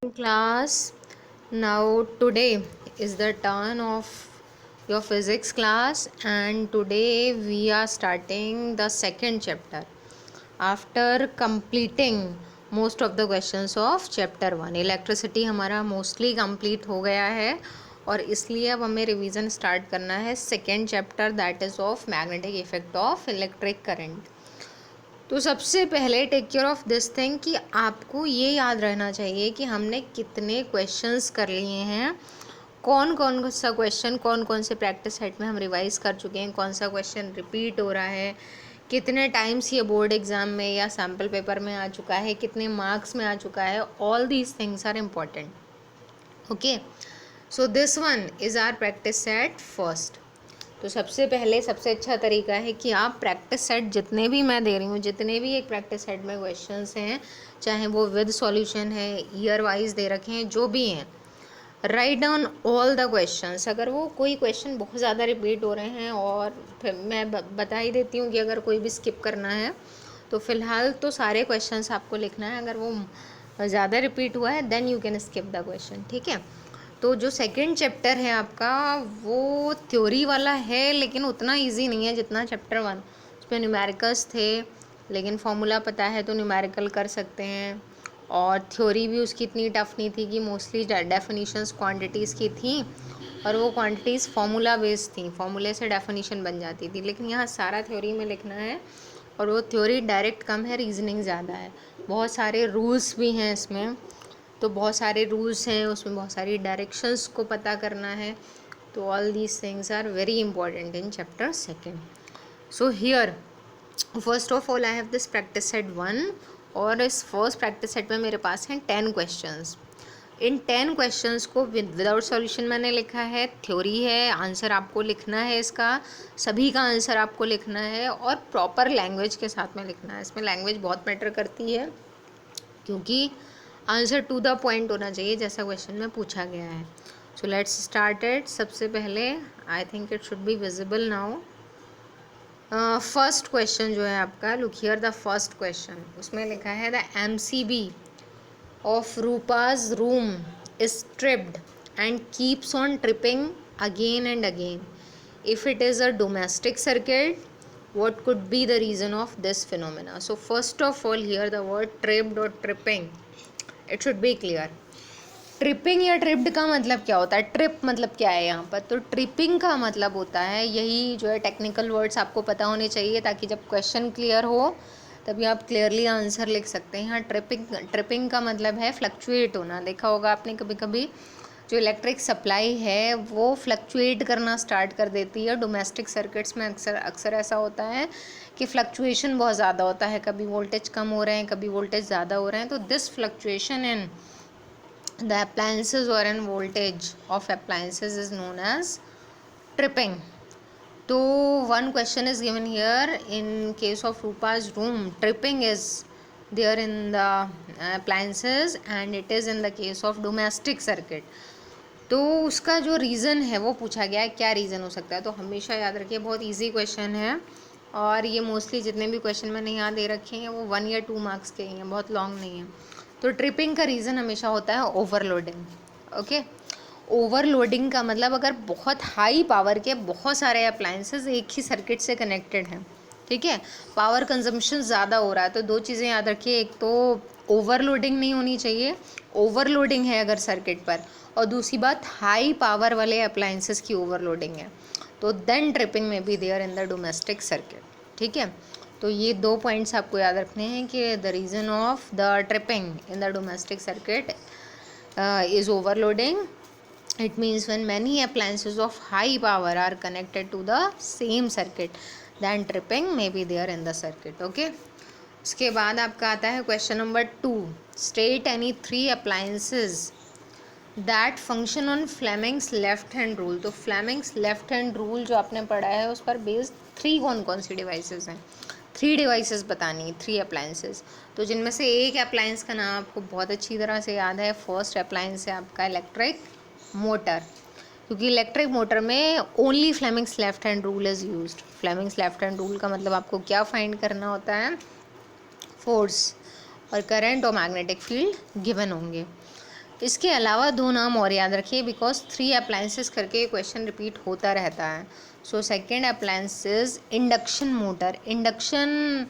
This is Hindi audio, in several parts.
Class. Now today is the turn of your physics class, and today we are starting the second chapter after completing most of the questions of chapter 1. Electricity हमारा मोस्टली कंप्लीट हो गया है और इसलिए अब हमें रिवीजन स्टार्ट करना है second chapter, that is of magnetic effect of electric current. तो सबसे पहले take care of this thing कि आपको ये याद रहना चाहिए कि हमने कितने क्वेश्चंस कर लिए हैं, कौन कौन सा क्वेश्चन कौन कौन से प्रैक्टिस सेट में हम रिवाइज कर चुके हैं, कौन सा क्वेश्चन रिपीट हो रहा है, कितने टाइम्स ये बोर्ड एग्ज़ाम में या सैम्पल पेपर में आ चुका है, कितने मार्क्स में आ चुका है। All these things are important. Okay, so this one is our practice set first. तो सबसे पहले सबसे अच्छा तरीका है कि आप प्रैक्टिस सेट जितने भी मैं दे रही हूँ, जितने भी एक प्रैक्टिस सेट में क्वेश्चंस हैं, चाहे वो विद सॉल्यूशन है, ईयर वाइज दे रखे हैं, जो भी हैं, write down all the questions. अगर वो कोई क्वेश्चन बहुत ज़्यादा रिपीट हो रहे हैं, और फिर मैं बता ही देती हूँ कि अगर कोई भी स्किप करना है तो फ़िलहाल तो सारे क्वेश्चंस आपको लिखना है। अगर वो ज़्यादा रिपीट हुआ है then you can skip the question, ठीक है। तो जो सेकंड चैप्टर है आपका वो थ्योरी वाला है, लेकिन उतना इजी नहीं है जितना चैप्टर 1। उसमें न्यूमेरिकल्स थे, लेकिन फॉर्मूला पता है तो न्यूमेरिकल कर सकते हैं। और थ्योरी भी उसकी इतनी टफ नहीं थी कि मोस्टली डेफिनीशंस क्वांटिटीज़ की थी, और वो क्वांटिटीज़ फार्मूला बेस्ड थी, फार्मूले से डेफिनीशन बन जाती थी। लेकिन यहाँ सारा थ्योरी में लिखना है, और वो थ्योरी डायरेक्ट कम है, रीजनिंग ज़्यादा है। बहुत सारे रूल्स भी हैं इसमें, तो बहुत सारे रूल्स हैं उसमें, बहुत सारी डायरेक्शंस को पता करना है। तो all these things are very important in chapter second. So here first of all I have this practice set 1, और इस फर्स्ट प्रैक्टिस सेट में मेरे पास हैं 10 क्वेश्चंस। इन 10 क्वेश्चंस को विदाउट सॉल्यूशन मैंने लिखा है, थ्योरी है, आंसर आपको लिखना है इसका, सभी का आंसर आपको लिखना है, और प्रॉपर लैंग्वेज के साथ में लिखना है। इसमें लैंग्वेज बहुत मैटर करती है, क्योंकि आंसर टू द पॉइंट होना चाहिए जैसा क्वेश्चन में पूछा गया है। So let's start it. सबसे पहले I think it should be visible now. First question जो है आपका, look here the first question, उसमें लिखा है the MCB of Rupa's room is tripped and keeps on tripping again and again. If it is a domestic circuit, what could be the reason of this phenomena? So first of all here the word tripped or tripping, it should be clear. Tripping या ट्रिप्ड का मतलब क्या होता है, ट्रिप मतलब क्या है यहाँ पर, तो ट्रिपिंग का मतलब होता है, यही जो है टेक्निकल वर्ड्स आपको पता होने चाहिए, ताकि जब क्वेश्चन क्लियर हो तभी आप क्लियरली आंसर लिख सकते हैं। यहाँ ट्रिपिंग का मतलब है फ्लक्चुएट होना। देखा होगा आपने कभी कभी, जो इलेक्ट्रिक सप्लाई है वो फ्लक्चुएट करना स्टार्ट कर देती है। डोमेस्टिक सर्किट्स में अक्सर ऐसा होता है कि फ्लक्चुएशन बहुत ज़्यादा होता है, कभी वोल्टेज कम हो रहे हैं, कभी वोल्टेज ज़्यादा हो रहे हैं। तो this fluctuation in the appliances और in voltage of appliances is known as tripping. तो one question is given here, in case of Rupa's room tripping is there in the appliances and it is in the case of domestic circuit। तो उसका जो रीज़न है वो पूछा गया है, क्या रीज़न हो सकता है। तो हमेशा याद रखिए बहुत इजी क्वेश्चन है, और ये मोस्टली जितने भी क्वेश्चन मैंने यहाँ दे रखे हैं वो 1 या 2 मार्क्स के ही हैं, बहुत लॉन्ग नहीं है। तो ट्रिपिंग का रीज़न हमेशा होता है ओवरलोडिंग। ओके, ओवरलोडिंग का मतलब अगर बहुत हाई पावर के बहुत सारे अप्लायंसेस एक ही सर्किट से कनेक्टेड हैं, ठीक है, पावर कंजम्पशन ज़्यादा हो रहा है, तो दो चीज़ें याद रखिए, एक तो ओवरलोडिंग नहीं होनी चाहिए, ओवरलोडिंग है अगर सर्किट पर, और दूसरी बात हाई पावर वाले अप्लायंसेस की ओवरलोडिंग है, तो देन ट्रिपिंग में be there in the domestic circuit, ठीक है। तो ये 2 पॉइंट्स आपको याद रखने हैं कि the reason of the tripping in the domestic circuit is overloading. It means when many appliances of high power are connected to the same circuit, then tripping may be there in the circuit. Okay, उसके बाद आपका आता है question number 2, state any 3 appliances that function on Fleming's left hand rule. तो फ्लेमिंग्स लेफ्ट हैंड रूल जो आपने पढ़ा है उस पर बेस्ड 3 कौन कौन सी डिवाइसेस हैं, 3 डिवाइसेस बतानी है, 3 अप्लायंसेस। तो जिनमें से एक अप्लायंस का नाम आपको बहुत अच्छी तरह से याद है, फर्स्ट अप्लायंस है आपका इलेक्ट्रिक मोटर, क्योंकि इलेक्ट्रिक मोटर में only Fleming's left hand rule is used. Fleming's left hand rule का मतलब आपको क्या फाइंड करना होता है, फोर्स और करंट और मैग्नेटिक फील्ड गिवन होंगे। इसके अलावा दो नाम और याद रखिए, बिकॉज 3 अप्लायंसेस करके क्वेश्चन रिपीट होता रहता है. So second appliance is induction motor. Induction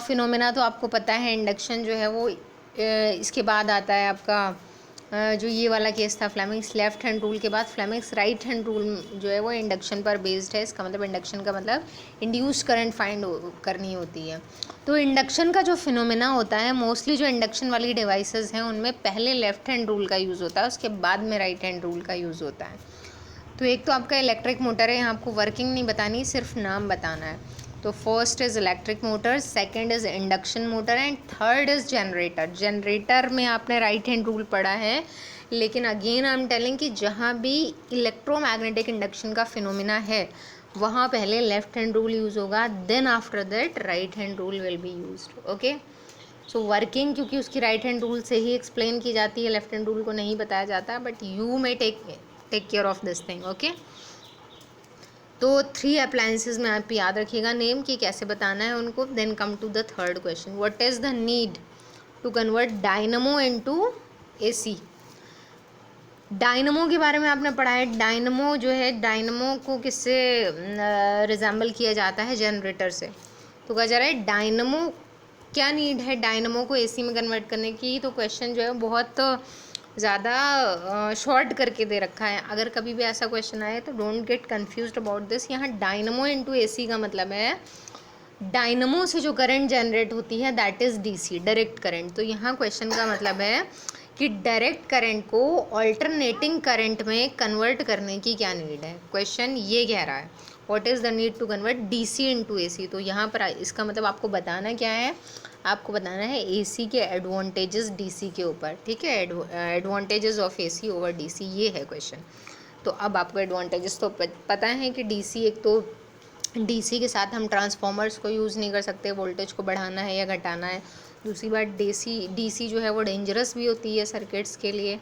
phenomena तो आपको पता है. इंडक्शन जो है वो इसके बाद आता है आपका जो ये वाला केस था फ्लेमिंग्स लेफ्ट हैंड रूल के बाद फ्लेमिंग्स राइट हैंड रूल जो है वो इंडक्शन पर बेस्ड है. इसका मतलब इंडक्शन का मतलब इंड्यूस करंट फाइंड करनी होती है. तो इंडक्शन का जो फिनोमेना होता है, मोस्टली जो इंडक्शन वाली डिवाइसेस हैं उनमें पहले लेफ्ट हैंड रूल का यूज़ होता है, उसके बाद में राइट हैंड रूल का यूज़ होता है. तो एक तो आपका इलेक्ट्रिक मोटर है, यहाँ आपको वर्किंग नहीं बतानी, सिर्फ नाम बताना है. तो first is electric motor, second is induction motor and third is generator. Generator में आपने राइट हैंड रूल पढ़ा है, लेकिन अगेन आई एम टेलिंग कि जहाँ भी इलेक्ट्रोमैग्नेटिक इंडक्शन का फिनोमिना है वहाँ पहले लेफ्ट हैंड रूल यूज़ होगा, then after that right hand rule will be used. Okay. So working क्योंकि उसकी राइट हैंड रूल से ही एक्सप्लेन की जाती है, लेफ्ट हैंड रूल को नहीं बताया जाता, but you may take care of this thing. Okay. तो 3 अप्लायंसेस में आप याद रखिएगा नेम कि कैसे बताना है उनको. Then come to the third question, what is the need to convert dynamo into AC. Dynamo के बारे में आपने पढ़ा है. डायनमो जो है, डायनमो को किससे रिजेंबल किया जाता है? जनरेटर से. तो कहा जा रहा है डायनमो क्या नीड है डायनमो को एसी में कन्वर्ट करने की. तो क्वेश्चन जो है बहुत ज़्यादा शॉर्ट करके दे रखा है. अगर कभी भी ऐसा क्वेश्चन आए तो don't get confused about this. यहाँ डायनमो इनटू एसी का मतलब है डायनमो से जो करंट जनरेट होती है that is DC, direct current. तो यहाँ क्वेश्चन का मतलब है कि डायरेक्ट करंट को ऑल्टरनेटिंग करंट में कन्वर्ट करने की क्या नीड है. क्वेश्चन ये कह रहा है what is the need to convert DC into AC. तो यहाँ पर इसका मतलब आपको बताना क्या है, आपको बताना है एसी के एडवांटेजेस डीसी के ऊपर. ठीक है, advantages of AC over DC, ये है क्वेश्चन. तो अब आपको एडवांटेजेस तो पता है कि डीसी, एक तो डीसी के साथ हम ट्रांसफॉर्मर्स को यूज़ नहीं कर सकते, वोल्टेज को बढ़ाना है या घटाना है. दूसरी बात डीसी जो है वो डेंजरस भी होती है सर्किट्स के लिए.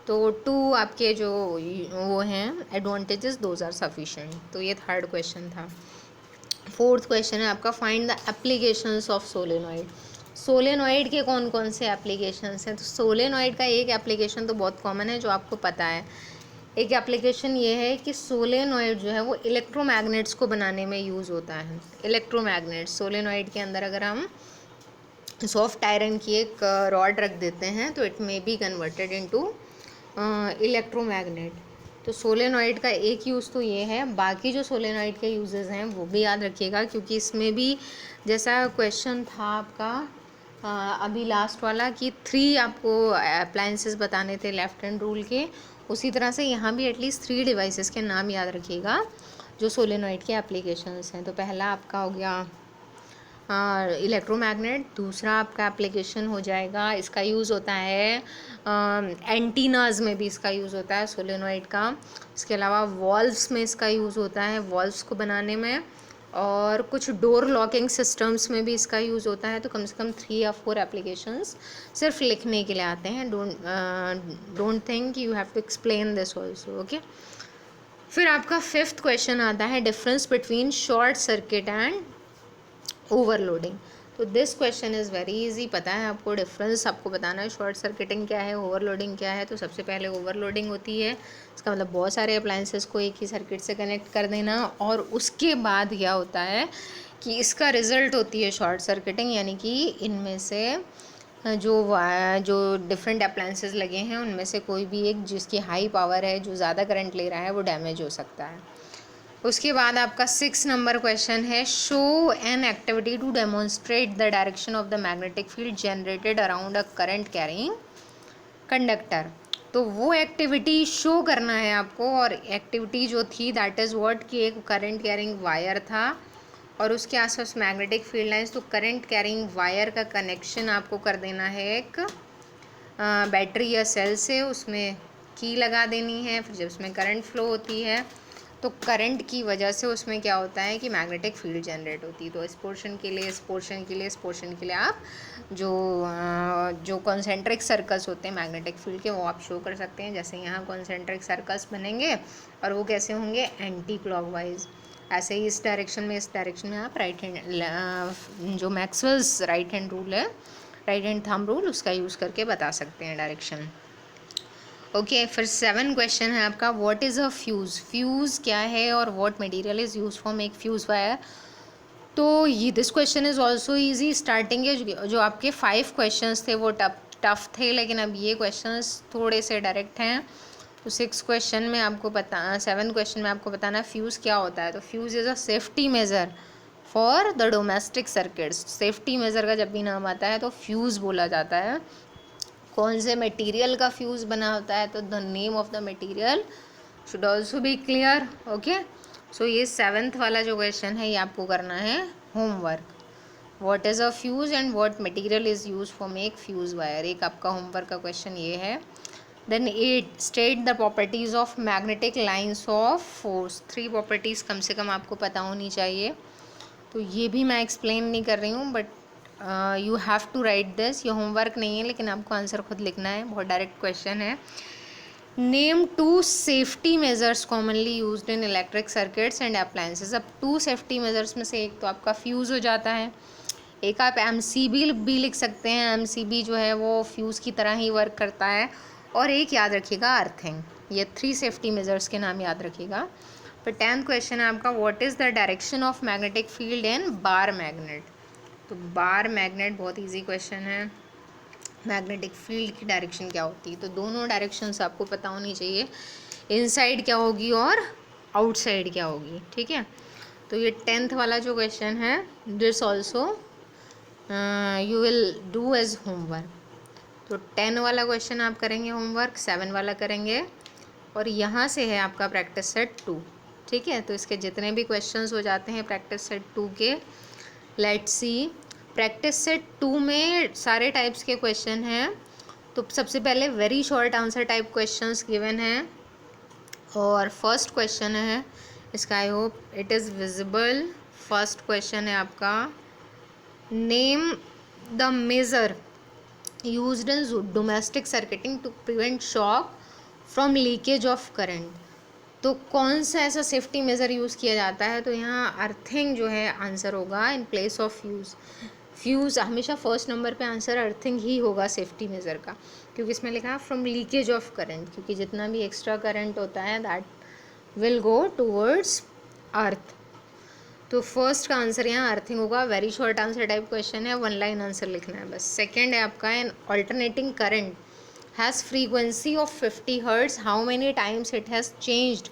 तो 2 आपके जो वो हैं एडवांटेजेस, दोज आर सफिशिएंट. तो ये थर्ड क्वेश्चन था. फोर्थ क्वेश्चन है आपका, find the applications of solenoid. Solenoid के कौन कौन से एप्लीकेशंस हैं. तो सोलेनॉइड का एक एप्लीकेशन तो बहुत कॉमन है जो आपको पता है. एक एप्लीकेशन ये है कि सोलेनॉइड जो है वो इलेक्ट्रोमैग्नेट्स को बनाने में यूज़ होता है. इलेक्ट्रोमैग्नेट्स सोलेनॉइड के अंदर अगर हम सॉफ्ट आयरन की एक रॉड रख देते हैं तो it may be converted into electromagnet. तो सोलेनॉइड का एक यूज़ तो ये है. बाकी जो सोलेनॉइड के यूजेस हैं वो भी याद रखिएगा, क्योंकि इसमें भी जैसा क्वेश्चन था आपका अभी लास्ट वाला कि 3 आपको अप्लायंसेस बताने थे लेफ्ट हैंड रूल के, उसी तरह से यहाँ भी एटलीस्ट 3 डिवाइसेस के नाम याद रखिएगा जो सोलेनॉइड के एप्लीकेशंस हैं. तो पहला आपका हो गया इलेक्ट्रोमैग्नेट. दूसरा आपका एप्लीकेशन हो जाएगा, इसका यूज़ होता है एंटीनाज में भी इसका यूज़ होता है सोलेनॉइड का. इसके अलावा वॉल्व्स में इसका यूज़ होता है, वॉल्व्स को बनाने में. और कुछ डोर लॉकिंग सिस्टम्स में भी इसका यूज़ होता है. तो कम से कम 3 या 4 एप्लीकेशंस सिर्फ लिखने के लिए आते हैं. Don't think you have to explain this also. Okay. फिर आपका 5th क्वेश्चन आता है, difference between short circuit and overloading. तो this question is very easy. पता है आपको, डिफरेंस आपको बताना है शॉर्ट सर्किटिंग क्या है, ओवरलोडिंग क्या है. तो सबसे पहले ओवरलोडिंग होती है, इसका मतलब बहुत सारे अप्लायंसेस को एक ही सर्किट से कनेक्ट कर देना. और उसके बाद क्या होता है कि इसका रिज़ल्ट होती है शॉर्ट सर्किटिंग, यानी कि इनमें से जो डिफरेंट अप्लायंसेस लगे हैं उनमें से कोई भी एक जिसकी हाई पावर है, जो ज़्यादा करंट ले रहा है, वो डैमेज हो सकता है. उसके बाद आपका 6 नंबर क्वेश्चन है, show an activity to demonstrate the direction of the magnetic field generated around a current carrying conductor. तो वो एक्टिविटी शो करना है आपको. और एक्टिविटी जो थी दैट इज़ व्हाट, कि एक करंट कैरिंग वायर था और उसके आसपास मैग्नेटिक फील्ड लाइंस. तो करंट कैरिंग वायर का कनेक्शन आपको कर देना है एक बैटरी या सेल से, उसमें की लगा देनी है. फिर जब उसमें करंट फ्लो होती है तो करंट की वजह से उसमें क्या होता है कि मैग्नेटिक फील्ड जनरेट होती है. तो इस पोर्शन के लिए, इस पोर्शन के लिए, इस पोर्शन के लिए आप जो कॉन्सेंट्रिक सर्कल्स होते हैं मैग्नेटिक फील्ड के, वो आप शो कर सकते हैं. जैसे यहाँ कॉन्सेंट्रिक सर्कल्स बनेंगे और वो कैसे होंगे, एंटी क्लॉकवाइज. ऐसे ही इस डायरेक्शन में आप राइट हैंड जो मैक्सवेल्स राइट हैंड रूल है, राइट हैंड थंब रूल, उसका यूज़ करके बता सकते हैं डायरेक्शन. ओके, फिर 7 क्वेश्चन है आपका, what is a fuse, fuse क्या है और what material is use for make fuse wire. तो ये this question is also easy. Starting के जो आपके 5 क्वेश्चंस थे वो टफ थे, लेकिन अब ये क्वेश्चंस थोड़े से डायरेक्ट हैं। तो 6 क्वेश्चन में आपको 7 क्वेश्चन में आपको बताना फ्यूज़ क्या होता है। तो fuse is a safety measure for the domestic circuits. Safety measure का जब भी नाम आता है तो फ्यूज़ बोला जाता है। कौन से मटेरियल का फ्यूज़ बना होता है, तो the name of the material should also be clear. Okay, so ये 7th वाला जो क्वेश्चन है ये आपको करना है homework. What is a fuse and what material is use for make fuse wire, एक आपका होमवर्क का क्वेश्चन ये है। Then 8, state the properties of magnetic lines of force. 3 properties कम से कम आपको पता होनी चाहिए। तो ये भी मैं एक्सप्लेन नहीं कर रही हूँ, but you have to write this. ये होमवर्क नहीं है, लेकिन आपको आंसर खुद लिखना है, बहुत डायरेक्ट क्वेश्चन है। Name 2 safety measures commonly used in electric circuits and appliances. अब 2 सेफ्टी मेजर्स में से एक तो आपका फ्यूज़ हो जाता है, एक आप MCB भी लिख सकते हैं। MCB जो है वो फ्यूज़ की तरह ही वर्क करता है। और एक याद रखिएगा अर्थिंग। ये 3 सेफ्टी मेजर्स के नाम याद रखिएगा। फिर 10th क्वेश्चन है आपका, what is the direction of magnetic field in bar magnet. तो बार मैग्नेट बहुत इजी क्वेश्चन है। मैग्नेटिक फील्ड की डायरेक्शन क्या होती है, तो दोनों डायरेक्शंस आपको पता होनी चाहिए, इनसाइड क्या होगी और आउटसाइड क्या होगी। ठीक है, तो ये 10th वाला जो क्वेश्चन है this also you will do as homework. तो 10 वाला क्वेश्चन आप करेंगे होमवर्क, 7 वाला करेंगे, और यहाँ से है आपका प्रैक्टिस सेट 2। ठीक है, तो इसके जितने भी क्वेश्चंस हो जाते हैं प्रैक्टिस सेट 2 के, लेट्स सी। प्रैक्टिस सेट 2 में सारे टाइप्स के क्वेश्चन हैं। तो सबसे पहले very short answer type questions given हैं, और फर्स्ट क्वेश्चन है इसका, I hope it is visible. First question है आपका, name the major used in domestic circuiting to prevent shock from leakage of current। तो कौन सा ऐसा सेफ्टी मेज़र यूज़ किया जाता है, तो यहाँ अर्थिंग जो है आंसर होगा in place of fuse. Fuse हमेशा फर्स्ट नंबर पे आंसर अर्थिंग ही होगा सेफ्टी मेज़र का, क्योंकि इसमें लिखा है फ्रॉम लीकेज ऑफ करंट, क्योंकि जितना भी एक्स्ट्रा करंट होता है दैट विल गो टूवर्ड्स अर्थ। तो फर्स्ट का आंसर यहाँ अर्थिंग होगा। Very short answer type question है, 1 लाइन आंसर लिखना है बस। सेकंड है आपका, an alternating current has frequency of 50 hertz, how many times it has changed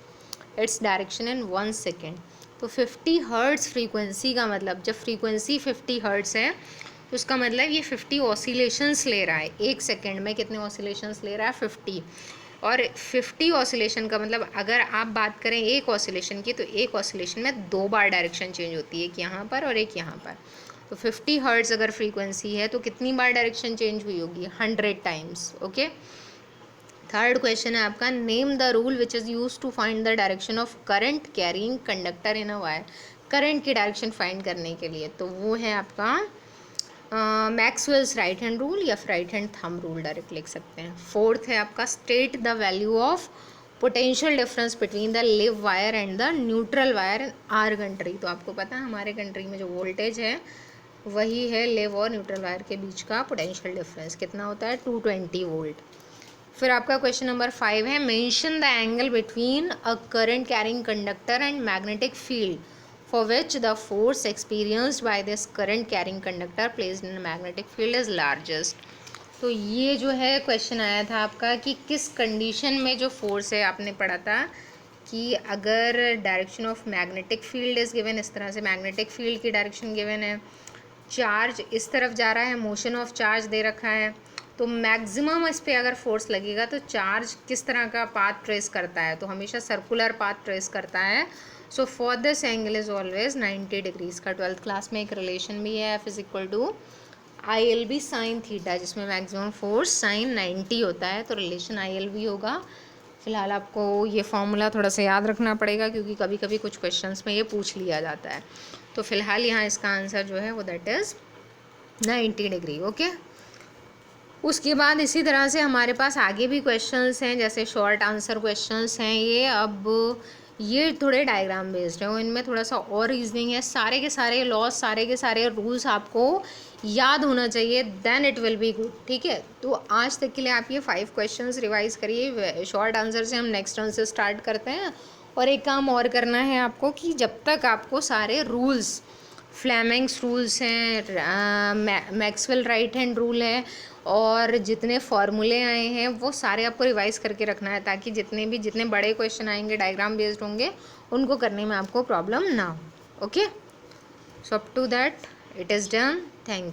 its direction in 1 second. तो 50 हर्ट्ज फ्रीक्वेंसी का मतलब, जब फ्रीक्वेंसी 50 हर्ट्ज है तो उसका मतलब ये 50 ऑसिलेशंस ले रहा है। 1 सेकेंड में कितने ऑसिलेशंस ले रहा है, 50। और 50 ऑसिलेशन का मतलब, अगर आप बात करें एक ऑसिलेशन की, तो एक ऑसिलेशन में 2 बार डायरेक्शन चेंज होती है, एक यहाँ पर और एक यहाँ पर। तो 50 हर्ट्ज अगर फ्रीक्वेंसी है तो कितनी बार डायरेक्शन चेंज हुई होगी, 100 टाइम्स। ओके, थर्ड क्वेश्चन है आपका, name the rule which is use to find the direction of current carrying conductor in a wire. Current की डायरेक्शन फाइंड करने के लिए, तो वो है आपका मैक्सवेल्स राइट हैंड रूल या फिर right hand thumb rule direct लिख सकते हैं। फोर्थ है आपका, state the value of potential difference between the live wire and the neutral wire in our country. तो आपको पता है हमारे कंट्री में जो वोल्टेज है वही है लिव और न्यूट्रल वायर के बीच का पोटेंशियल डिफरेंस, कितना होता है, 220 वोल्ट। फिर आपका क्वेश्चन नंबर 5 है, mention the angle between a current carrying conductor and magnetic field for which the force experienced by this current carrying conductor placed in a magnetic field is largest। तो ये जो है क्वेश्चन आया था आपका कि किस कंडीशन में जो फोर्स है, आपने पढ़ा था कि अगर direction of magnetic field is given, इस तरह से मैग्नेटिक फील्ड की डायरेक्शन गिवन है, चार्ज इस तरफ जा रहा है, मोशन ऑफ चार्ज दे रखा है, तो मैक्सिमम इस पर अगर फोर्स लगेगा तो चार्ज किस तरह का पाथ ट्रेस करता है, तो हमेशा सर्कुलर पाथ ट्रेस करता है। So for this angle is always 90 degrees का। 12th क्लास में एक रिलेशन भी है, F is equal to ILB sine theta, जिसमें मैक्सिमम फोर्स साइन 90 होता है, तो रिलेशन ILB होगा। फिलहाल आपको ये फॉर्मूला थोड़ा सा याद रखना पड़ेगा, क्योंकि कभी कभी कुछ क्वेश्चंस में ये पूछ लिया जाता है। तो फिलहाल यहाँ इसका आंसर जो है वो दैट इज़ 90 डिग्री। ओके, उसके बाद इसी तरह से हमारे पास आगे भी क्वेश्चंस हैं, जैसे शॉर्ट आंसर क्वेश्चंस हैं ये। अब ये थोड़े डायग्राम बेस्ड हैं, इनमें थोड़ा सा और रीजनिंग है। सारे के सारे लॉज, सारे के सारे रूल्स आपको याद होना चाहिए, then it will be good. ठीक है, तो आज तक के लिए आप ये 5 क्वेश्चंस रिवाइज करिए। शॉर्ट आंसर से हम नेक्स्ट रन से स्टार्ट करते हैं। और एक काम और करना है आपको कि जब तक आपको सारे रूल्स, फ्लेमिंग्स रूल्स हैं, मैक्सवेल राइट हैंड रूल है, और जितने फॉर्मूले आए हैं वो सारे आपको रिवाइज करके रखना है, ताकि जितने बड़े क्वेश्चन आएंगे डायग्राम बेस्ड होंगे उनको करने में आपको प्रॉब्लम ना हो। Okay, so up to that it is done. Thank you.